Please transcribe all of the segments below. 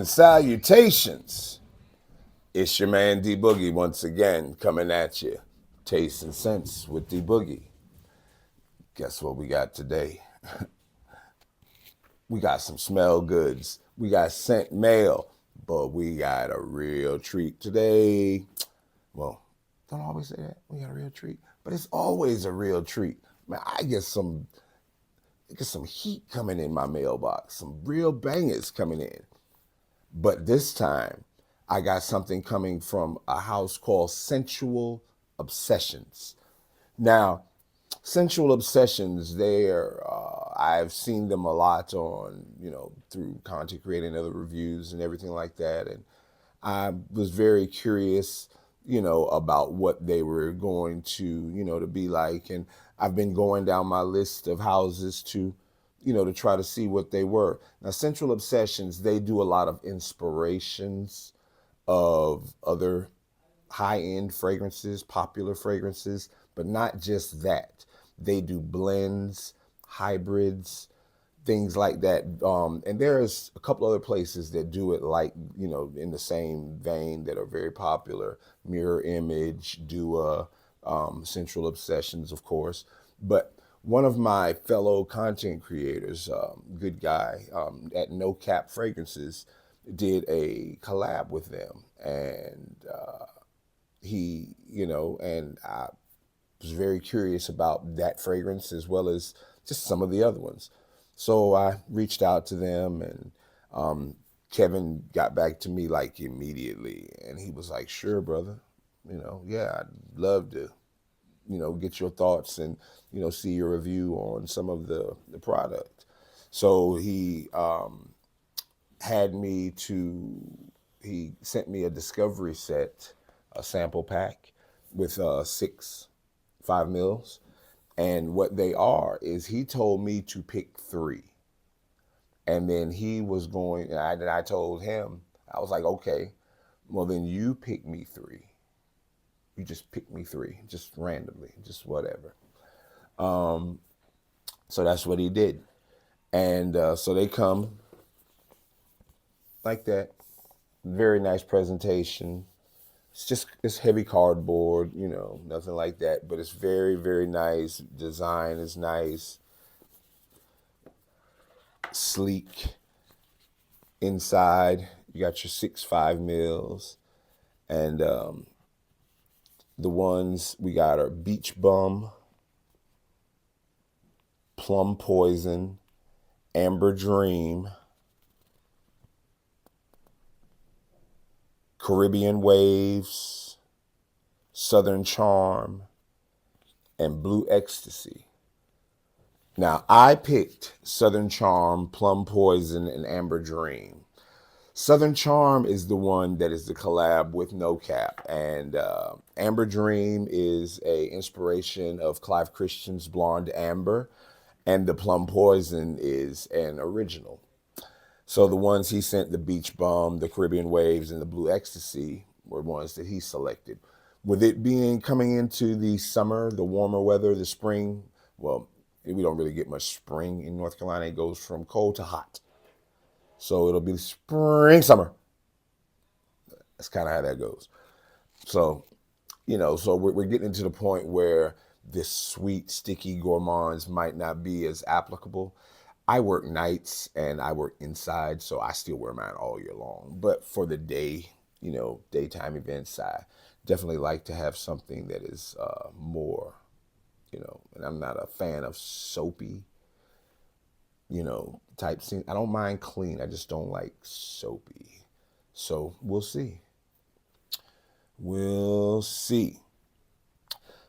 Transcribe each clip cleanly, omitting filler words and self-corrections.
and salutations. It's your man D Boogie once again coming at you. Taste and Sense with D Boogie. Guess what we got today? We got some smell goods. We got scent mail, but we got a real treat today. Well, don't always say that. We got a real treat, but it's always a real treat. Man, I get some heat coming in my mailbox, some real bangers coming in. But this time, I got something coming from a house called Sensual Obsessions. Now, Sensual Obsessions, I've seen them a lot on, through content creating, other reviews and everything like that. And I was very curious, about what they were going to be like. And I've been going down my list of houses to try to see what they were. Now, Sensual Obsessions, they do a lot of inspirations of other high-end fragrances, popular fragrances, but not just that. They do blends, hybrids, things like that. And there's a couple other places that do it like, in the same vein that are very popular. Mirror Image, Dua, Sensual Obsessions, of course. But one of my fellow content creators, good guy, at No Cap Fragrances, did a collab with them. And and I was very curious about that fragrance as well as just some of the other ones. So I reached out to them, and Kevin got back to me like immediately, and he was like, "Sure, brother. Yeah, I'd love to, get your thoughts and, see your review on some of the product." So he he sent me a discovery set, a sample pack with 5 mils. And what they are is he told me to pick 3. And then he was going, and I told him, I was like, okay, well then you pick me 3. You just pick me 3, just randomly, just whatever. So that's what he did. And so they come like that. Very nice presentation. It's heavy cardboard, nothing like that. But it's very, very nice. Design is nice. Sleek. Inside, you got your 5 mils. And the ones we got are Beach Bum, Plum Poison, Amber Dream, Caribbean Waves, Southern Charm, and Blue Ecstasy. Now, I picked Southern Charm, Plum Poison, and Amber Dream. Southern Charm is the one that is the collab with No Cap, and Amber Dream is a inspiration of Clive Christian's Blonde Amber, and the Plum Poison is an original. So the ones he sent, the Beach Bum, the Caribbean Waves, and the Blue Ecstasy, were ones that he selected. With it being coming into the summer, the warmer weather, the spring, well, we don't really get much spring in North Carolina. It goes from cold to hot. So it'll be spring, summer. That's kind of how that goes. So, so we're getting into the point where this sweet, sticky gourmands might not be as applicable. I work nights and I work inside, so I still wear mine all year long. But for the day, daytime events, I definitely like to have something that is more, and I'm not a fan of soapy, type scene. I don't mind clean, I just don't like soapy. So we'll see. We'll see.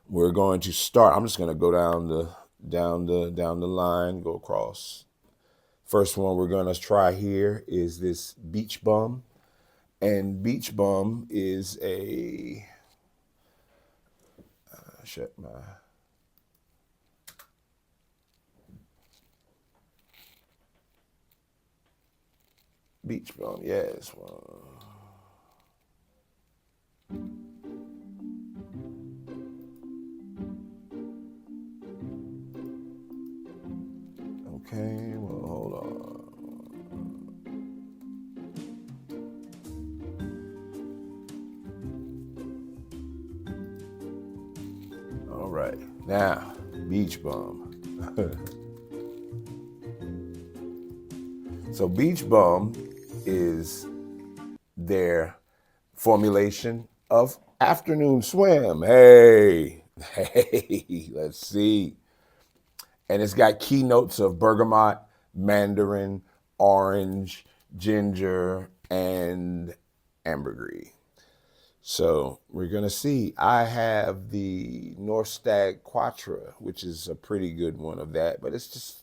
We're going to start. I'm just going to go down the line, go across. First one we're going to try here is this Beach Bum. And Beach Bum is a... shut my... Beach Bum, yes. Okay, well, hold on. Now, Beach Bum. So Beach Bum is their formulation of afternoon swim. Hey, let's see. And it's got keynotes of bergamot, mandarin, orange, ginger, and ambergris. So we're gonna see. I have the Norstag Quattro, which is a pretty good one of that, but it's just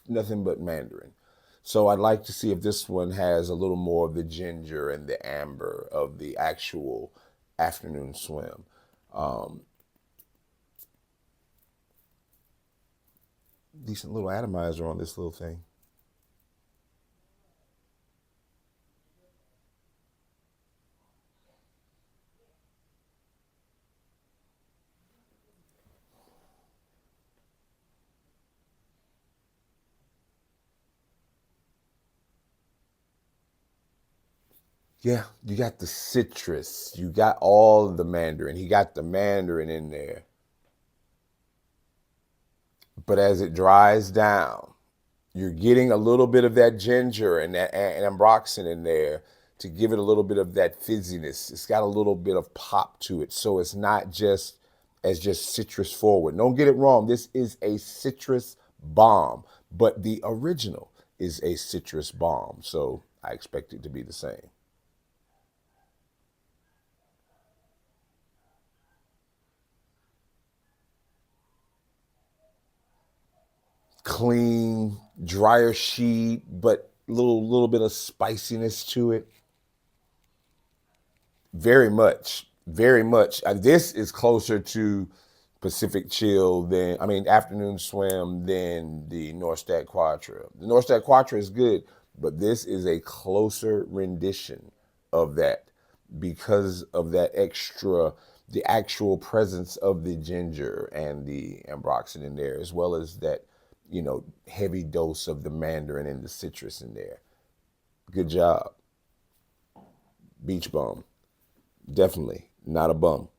nothing but mandarin. So I'd like to see if this one has a little more of the ginger and the amber of the actual afternoon swim. Decent little atomizer on this little thing. Yeah, you got the citrus. You got all the mandarin. He got the mandarin in there. But as it dries down, you're getting a little bit of that ginger and that ambroxan in there to give it a little bit of that fizziness. It's got a little bit of pop to it. So it's not just citrus forward. Don't get it wrong. This is a citrus bomb, but the original is a citrus bomb. So I expect it to be the same. Clean, drier sheet, but little bit of spiciness to it. Very much, very much. This is closer to Pacific Chill than, I mean, Afternoon Swim than the Norstad Quattro. The Norstad Quattro is good, but this is a closer rendition of that because of that extra, the actual presence of the ginger and the ambroxan in there, as well as that, heavy dose of the mandarin and the citrus in there. Good job. Beach Bum. Definitely not a bum.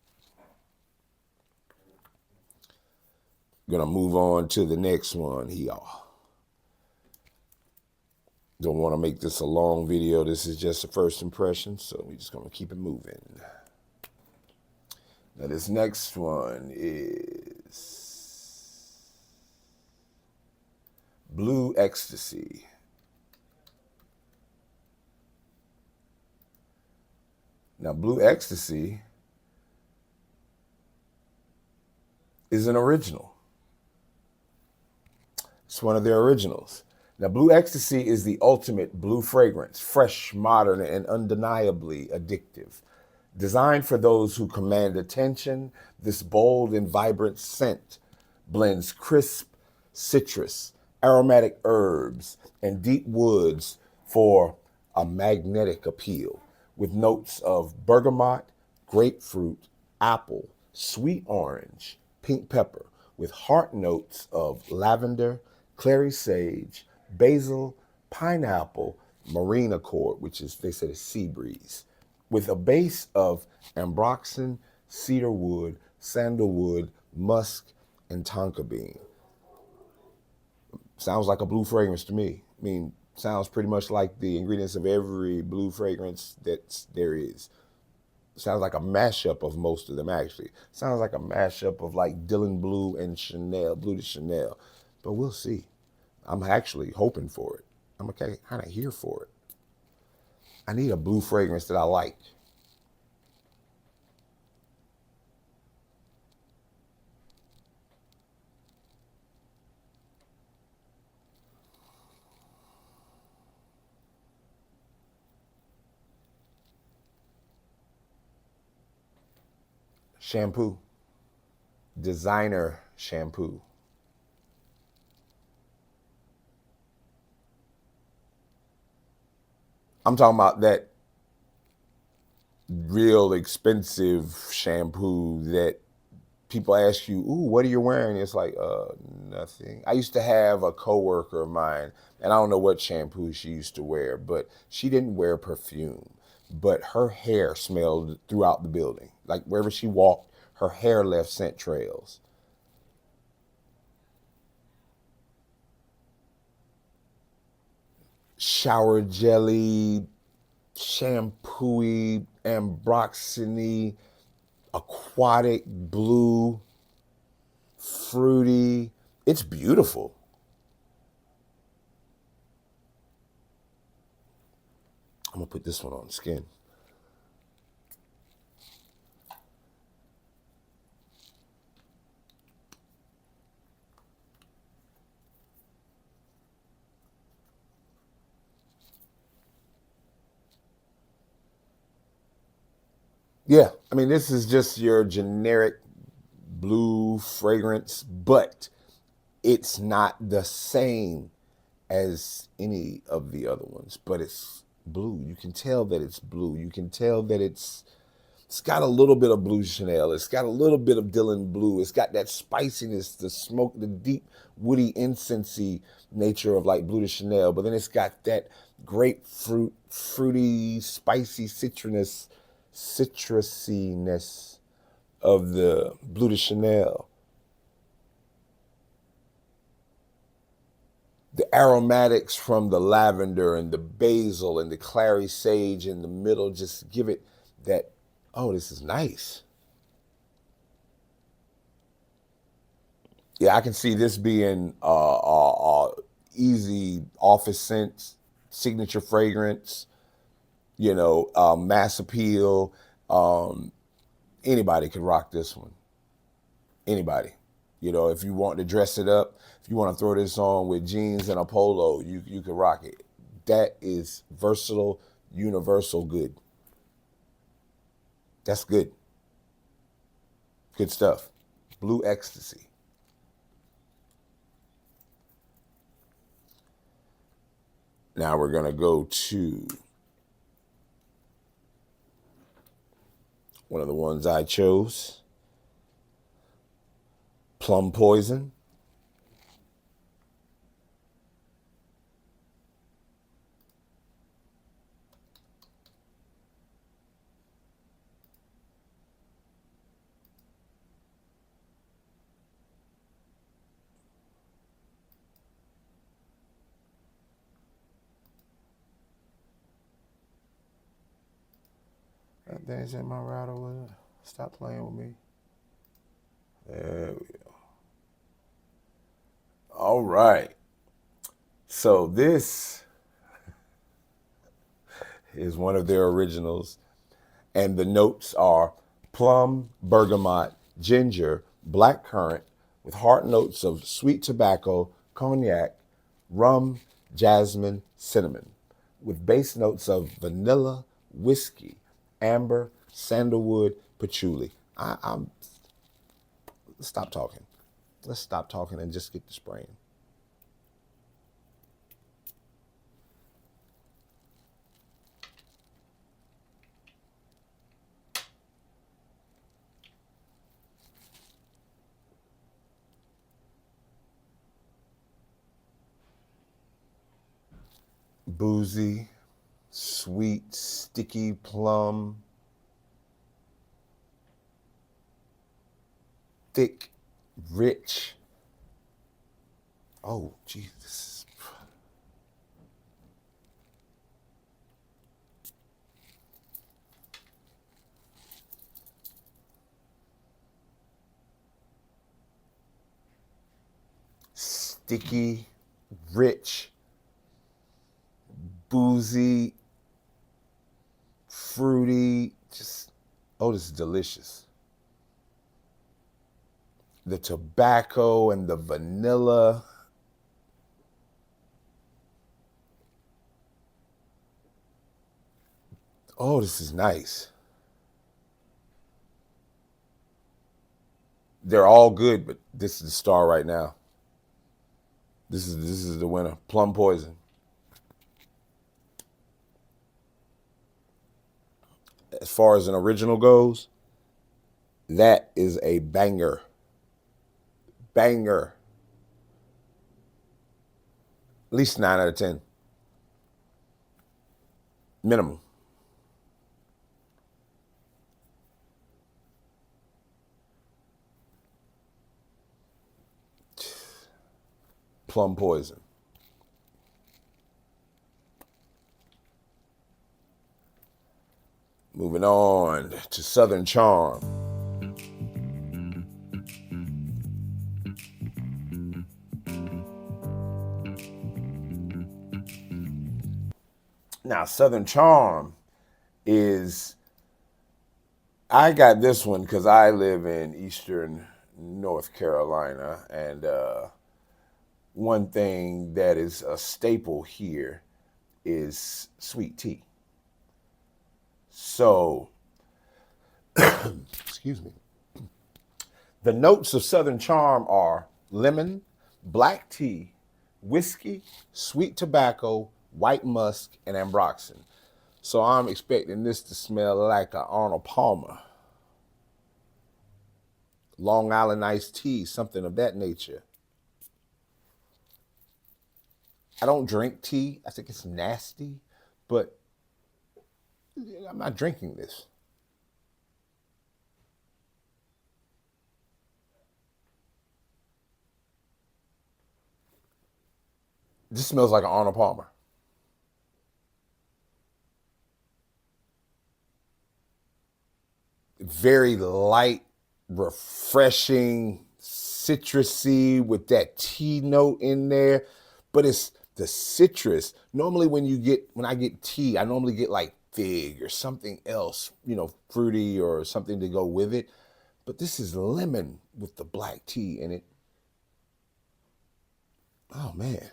Gonna move on to the next one here. Don't want to make this a long video. This is just a first impression, so we're just gonna keep it moving. Now this next one is Blue Ecstasy. Now Blue Ecstasy is an original. It's one of their originals. Now, Blue Ecstasy is the ultimate blue fragrance, fresh, modern, and undeniably addictive. Designed for those who command attention, this bold and vibrant scent blends crisp citrus, aromatic herbs, and deep woods for a magnetic appeal, with notes of bergamot, grapefruit, apple, sweet orange, pink pepper, with heart notes of lavender, clary sage, basil, pineapple, marine accord, which is, they said, is sea breeze, with a base of ambroxan, cedarwood, sandalwood, musk, and tonka bean. Sounds like a blue fragrance to me. I mean, sounds pretty much like the ingredients of every blue fragrance that there is. Sounds like a mashup of most of them, actually. Sounds like a mashup of like Dylan Blue and Chanel, Blue de Chanel. But we'll see. I'm actually hoping for it. I'm kind of here for it. I need a blue fragrance that I like. Shampoo. Designer shampoo. I'm talking about that real expensive shampoo that people ask you, "Ooh, what are you wearing?" It's like, nothing. I used to have a coworker of mine, and I don't know what shampoo she used to wear, but she didn't wear perfume. But her hair smelled throughout the building. Like wherever she walked, her hair left scent trails. shower jelly, shampooey, ambroxany, aquatic blue, fruity. It's beautiful. I'm gonna put this one on the skin. Yeah, I mean, this is just your generic blue fragrance, but it's not the same as any of the other ones. But it's blue. You can tell that it's blue. You can tell that it's got a little bit of blue Chanel. It's got a little bit of Dylan Blue. It's got that spiciness, the smoke, the deep, woody, incensey nature of like Blue de Chanel. But then it's got that grapefruit, fruity, spicy, citrusiness of the Blue de Chanel. The aromatics from the lavender and the basil and the clary sage in the middle just give it that, oh, this is nice. Yeah, I can see this being easy office scent, signature fragrance, mass appeal. Um, Anybody could rock this one. Anybody. If you want to dress it up, if you want to throw this on with jeans and a polo, you can rock it. That is versatile, universal good. That's good. Good stuff. Blue Ecstasy. Now we're going to go to one of the ones I chose. Plum Poison. That thing's in my router with it. Stop playing with me. There we go. All right. So this is one of their originals. And the notes are plum, bergamot, ginger, black currant, with heart notes of sweet tobacco, cognac, rum, jasmine, cinnamon, with base notes of vanilla, whiskey, amber, sandalwood, patchouli. I'm stop talking. Let's stop talking and just get the spraying. Boozy, sweet, sticky plum, thick, rich. Oh, Jesus. Sticky, rich, boozy, fruity. Just, oh, this is delicious. The tobacco and the vanilla. Oh, this is nice. They're all good, but this is the star right now. This is the winner. Plum Poison. As far as an original goes, that is a banger. Banger. At least 9 out of 10. Minimum. Plum Poison. Moving on to Southern Charm. Now, Southern Charm is, I got this one because I live in Eastern North Carolina, and one thing that is a staple here is sweet tea. So, excuse me. The notes of Southern Charm are lemon, black tea, whiskey, sweet tobacco, white musk, and ambroxan. So I'm expecting this to smell like an Arnold Palmer, Long Island iced tea, something of that nature. I don't drink tea. I think it's nasty, but I'm not drinking this. This smells like an Arnold Palmer. Very light, refreshing, citrusy with that tea note in there. But it's the citrus. Normally when I get tea, I normally get like fig or something else, fruity or something to go with it. But this is lemon with the black tea in it. Oh man.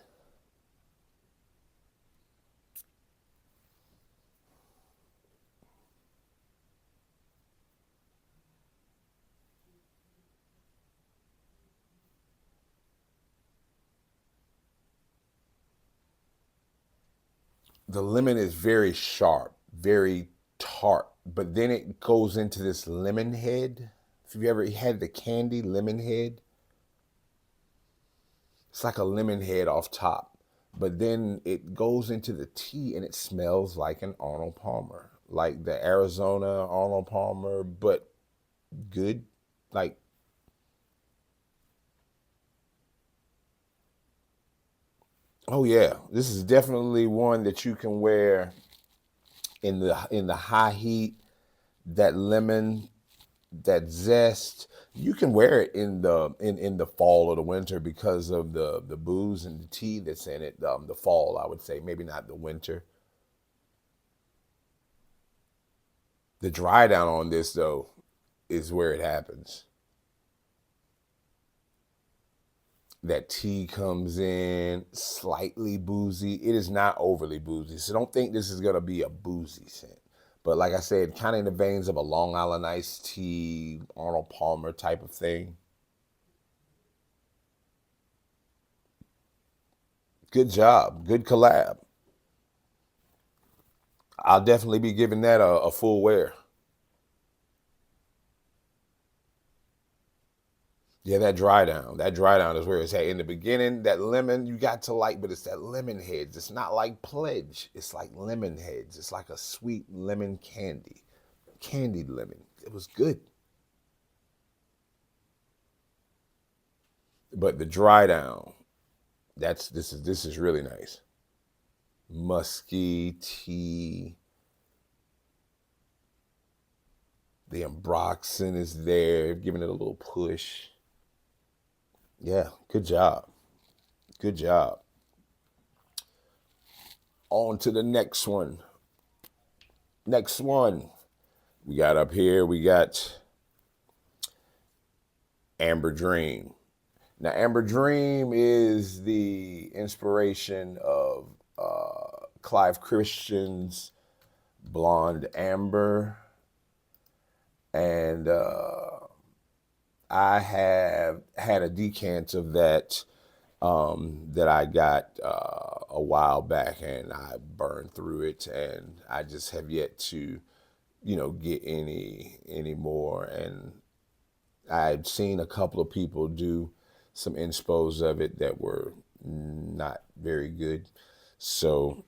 The lemon is very sharp, very tart, but then it goes into this lemon head. If you've ever had the candy lemon head, it's like a lemon head off top, but then it goes into the tea and it smells like an Arnold Palmer, like the Arizona Arnold Palmer, but good. Like, oh yeah, this is definitely one that you can wear in the high heat. That lemon, that zest, you can wear it in the fall or the winter because of the booze and the tea that's in it. The fall, I would say, maybe not the winter. The dry down on this though is where it happens. That tea comes in slightly boozy. It is not overly boozy, so don't think this is gonna be a boozy scent. But like I said, kind of in the veins of a Long Island iced tea, Arnold Palmer type of thing. Good job. Good collab. I'll definitely be giving that a full wear. Yeah, that dry down. That dry down is where it's at. In the beginning, that lemon you got to like, but it's that lemon heads. It's not like pledge. It's like lemon heads. It's like a sweet lemon candy. Candied lemon. It was good. But the dry down, this is really nice. Musky tea. The ambroxan is there, giving it a little push. Yeah, good job. Good job. On to the next one. Next one. We got up here, we got Amber Dream. Now, Amber Dream is the inspiration of Clive Christian's Blonde Amber. And I have had a decant of that that I got a while back, and I burned through it, and I just have yet to, get any more. And I'd seen a couple of people do some inspos of it that were not very good, so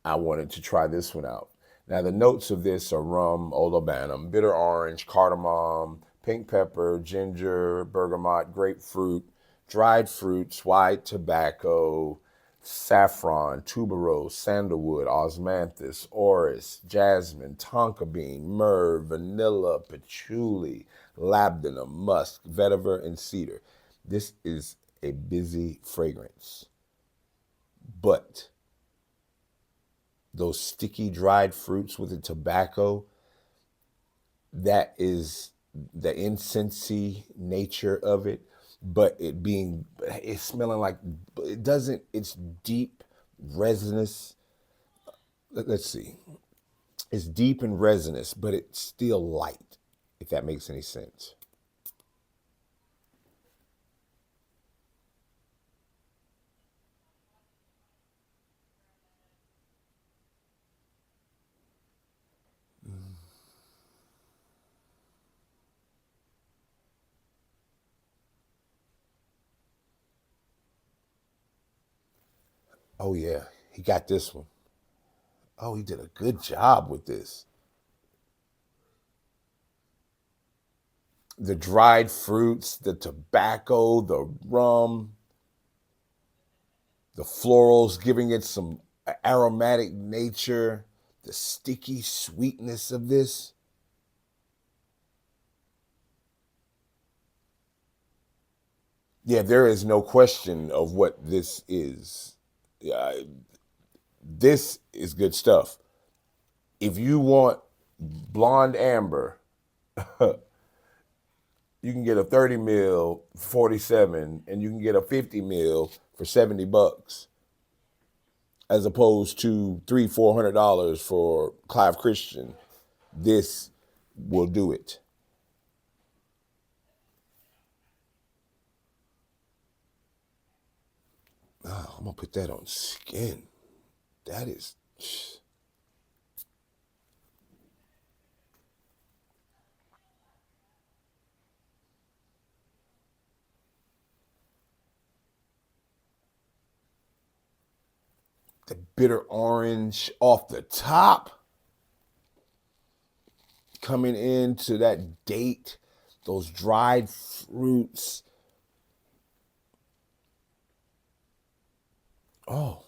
I wanted to try this one out. Now, the notes of this are rum, olibanum, bitter orange, cardamom, pink pepper, ginger, bergamot, grapefruit, dried fruits, white tobacco, saffron, tuberose, sandalwood, osmanthus, orris, jasmine, tonka bean, myrrh, vanilla, patchouli, labdanum, musk, vetiver, and cedar. This is a busy fragrance, but those sticky dried fruits with the tobacco, that is the incensey nature of it, but it's smelling like, it doesn't, it's deep resinous. Let's see. It's deep and resinous, but it's still light, if that makes any sense. Oh yeah, he got this one. Oh, he did a good job with this. The dried fruits, the tobacco, the rum, the florals giving it some aromatic nature, the sticky sweetness of this. Yeah, there is no question of what this is. Uh, this is good stuff. If you want blonde amber, you can get a 30 mil 47 and you can get a 50 mil for $70 as opposed to $300-400 for Clive Christian. This will do it. Oh, I'm gonna put that on skin. That is the bitter orange off the top, coming into that date, those dried fruits. Oh,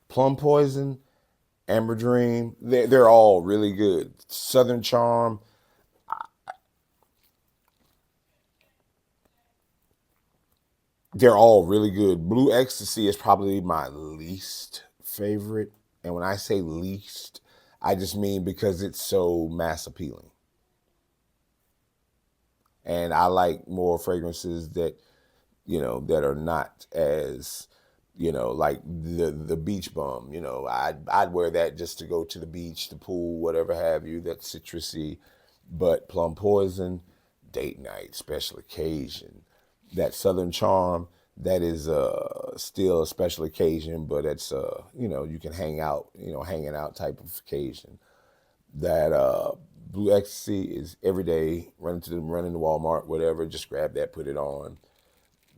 Plum Poison, Amber Dream, they're all really good. Southern Charm, they're all really good. Blue Ecstasy is probably my least favorite. And when I say least, I just mean because it's so mass appealing. And I like more fragrances that, that are not as, like the beach bum. I'd wear that just to go to the beach, the pool, whatever have you. That's citrusy. But Plum Poison, date night, special occasion. That Southern Charm, that is still a special occasion, but it's you can hang out, hanging out type of occasion. That Blue Ecstasy is every day, running to Walmart, whatever, just grab that, put it on.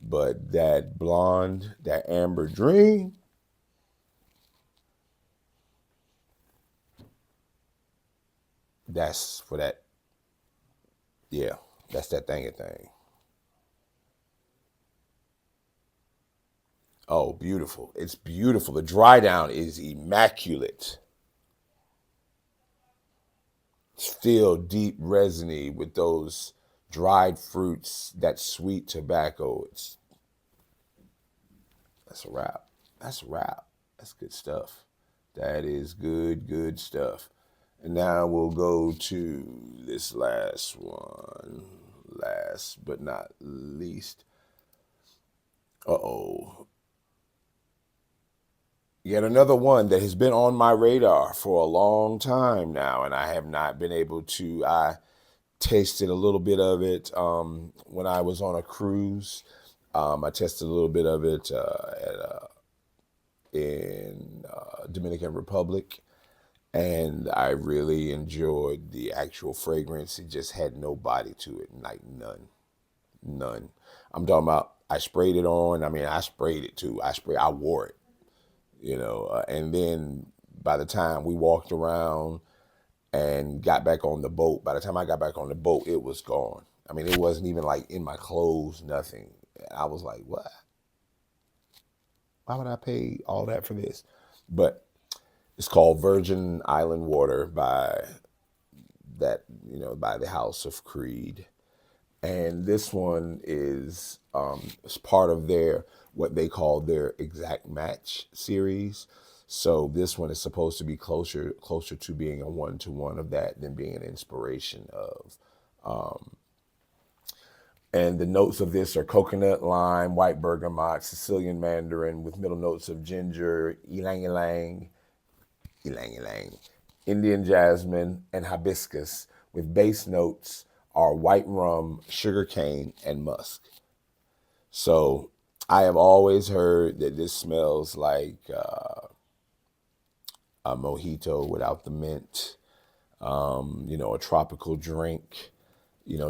But that blonde, that Amber Dream, that's for that. Yeah, that's that thing. Oh, beautiful. It's beautiful. The dry down is immaculate. Still deep resiny with those dried fruits, that sweet tobacco. That's a wrap. That's a wrap. That's good stuff. That is good stuff. And now we'll go to this last one. Last but not least. Uh-oh. Yet another one that has been on my radar for a long time now, and I have not been able to. I tasted a little bit of it when I was on a cruise. I tested a little bit of it in Dominican Republic, and I really enjoyed the actual fragrance. It just had no body to it, like none. I'm talking about. I sprayed it on. I mean, I sprayed it too. I wore it, and then by the time we walked around, and got back on the boat. By the time I got back on the boat, it was gone. I mean, it wasn't even like in my clothes, nothing. I was like, what? Why would I pay all that for this? But it's called Virgin Island Water by by the House of Creed. And this one is part of their what they call their exact match series. So this one is supposed to be closer to being a one-to-one of that than being an inspiration of. And the notes of this are coconut, lime, white bergamot, Sicilian mandarin with middle notes of ginger, ylang ylang, Indian jasmine, and hibiscus, with base notes are white rum, sugar cane, and musk. So I have always heard that this smells like a mojito without the mint, a tropical drink,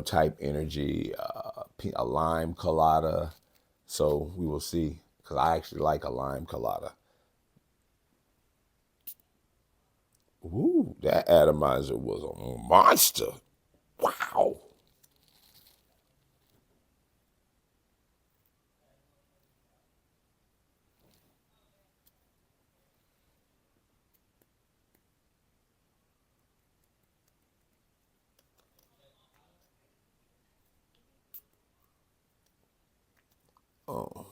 type energy, a lime colada. So we will see, because I actually like a lime colada. Ooh, that atomizer was a monster. Wow. Oh,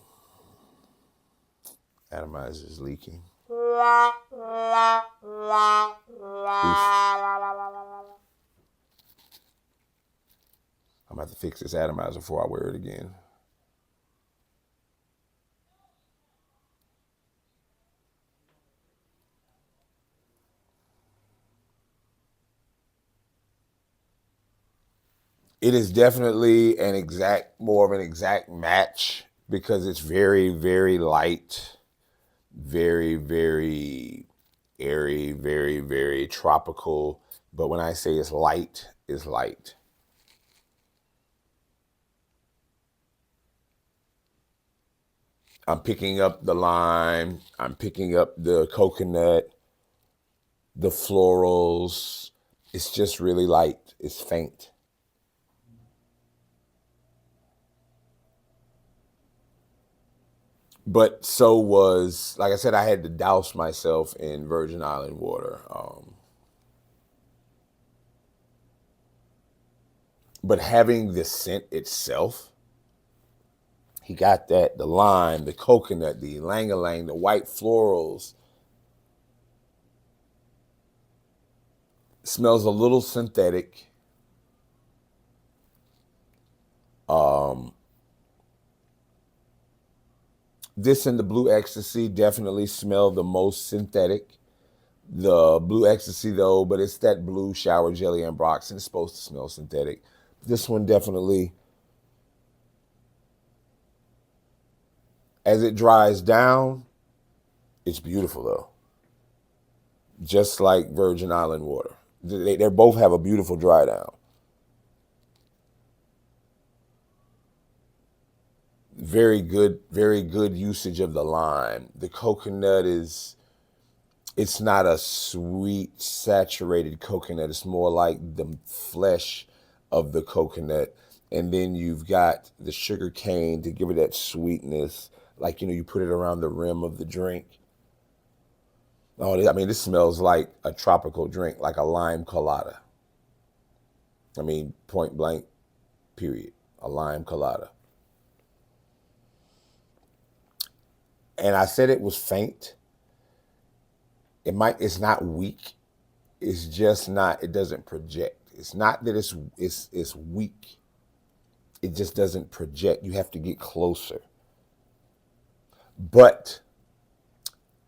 atomizer is leaking. Oof. I'm going to have to fix this atomizer before I wear it again. It is definitely more of an exact match because it's very, very light, very, very airy, very, very tropical. But when I say it's light, it's light. I'm picking up the lime, I'm picking up the coconut, the florals. It's just really light, it's faint. But so was, like I said, I had to douse myself in Virgin Island water. But having the scent itself, he got that, the lime, the coconut, the ylang-ylang, the white florals. Smells a little synthetic. This and the blue ecstasy definitely smell the most synthetic. The blue ecstasy though, but it's that blue shower jelly and Brox, and it's supposed to smell synthetic. This one definitely, as it dries down, it's beautiful though. Just like Virgin Island water. They both have a beautiful dry down. Very good usage of the lime. The coconut it's not a sweet, saturated coconut. It's more like the flesh of the coconut. And then you've got the sugar cane to give it that sweetness. Like, you put it around the rim of the drink. Oh, I mean, this smells like a tropical drink, like a lime colada. I mean, point blank, period. A lime colada. And I said it was faint. It's not weak. It's just not, it doesn't project. It's not that it's weak. It just doesn't project. You have to get closer. But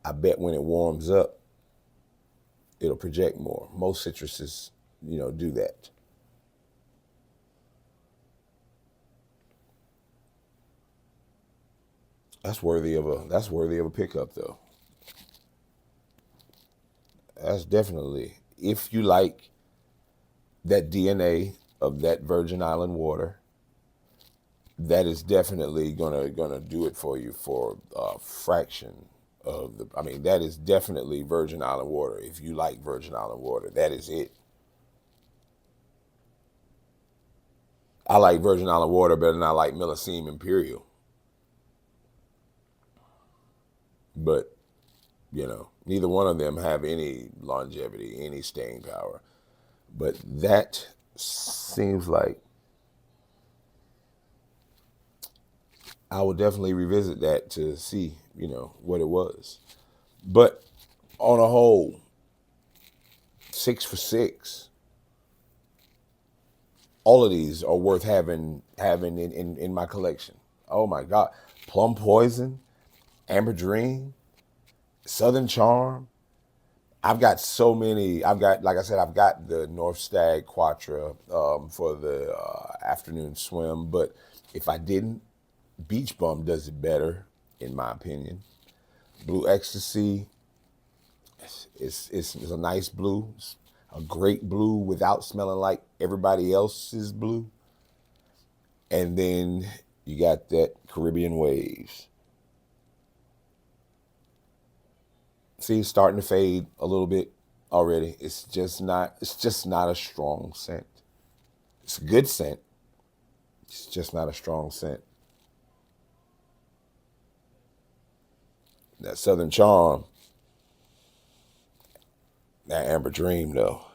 I bet when it warms up, it'll project more. Most citruses, do that. That's worthy of a pickup though. That's definitely, if you like that DNA of that Virgin Island water, that is definitely gonna do it for you for a fraction of the. I mean, that is definitely Virgin Island water. If you like Virgin Island water, that is it. I like Virgin Island Water better than I like Millesime Imperial. But, neither one of them have any longevity, any staying power. But that seems like I will definitely revisit that to see, what it was. But on a whole, 6 for 6. All of these are worth having in my collection. Oh my God. Plum Poison, Amber Dream, Southern Charm. I've got so many. Like I said, I've got the North Stag Quattro for the afternoon swim. But if I didn't, Beach Bum does it better, in my opinion. Blue Ecstasy, it's a nice blue. It's a great blue without smelling like everybody else's blue. And then you got that Caribbean Waves. See, it's starting to fade a little bit already. It's just not a strong scent. It's a good scent. It's just not a strong scent. That Southern Charm, that Amber Dream though.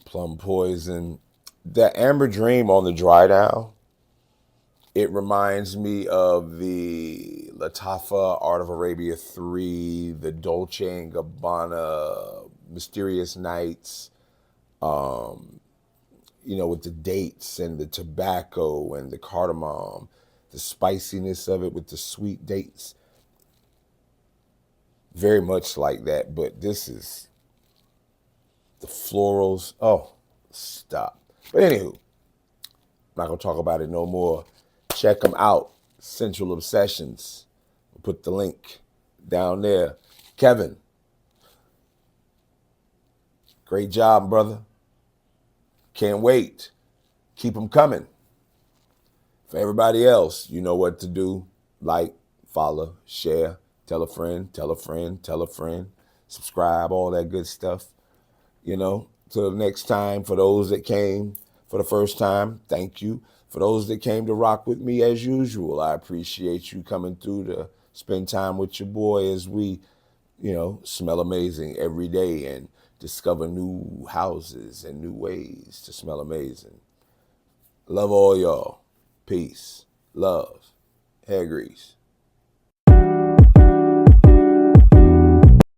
Plum Poison. That Amber Dream on the Dry Down, it reminds me of the Lattafa Art of Arabia 3, the Dolce & Gabbana Mysterious Nights, with the dates and the tobacco and the cardamom, the spiciness of it with the sweet dates. Very much like that, but this is the florals. Oh, stop. But anywho, I'm not going to talk about it no more. Check them out. Central Obsessions. We'll put the link down there. Kevin, great job, brother. Can't wait. Keep them coming. For everybody else, you know what to do. Like, follow, share, tell a friend, tell a friend, tell a friend. Subscribe, all that good stuff. Till the next time. For those that came for the first time, thank you. For those that came to rock with me as usual, I appreciate you coming through to spend time with your boy as we, smell amazing every day and discover new houses and new ways to smell amazing. Love all y'all. Peace. Love. Hair grease.